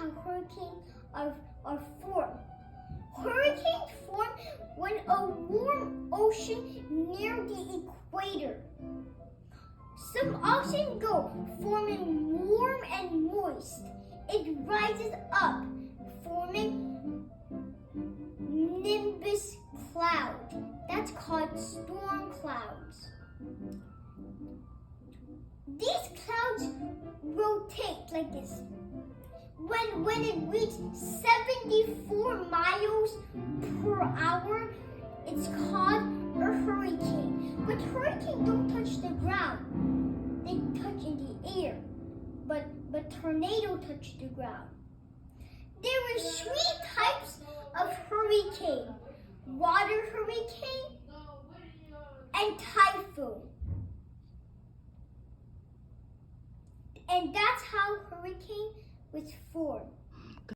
how hurricanes are formed. Hurricanes form when a warm ocean near the equator. Some often go forming warm and moist. It rises up, forming nimbus cloud. That's called storm clouds. These clouds rotate like this. When it reaches 74 miles per hour, it's called a hurricane. But hurricanes don't touch the ground. They touch in the air. But tornadoes touch the ground. There are 3 types of hurricane: water hurricane and typhoon. And that's how hurricane was formed.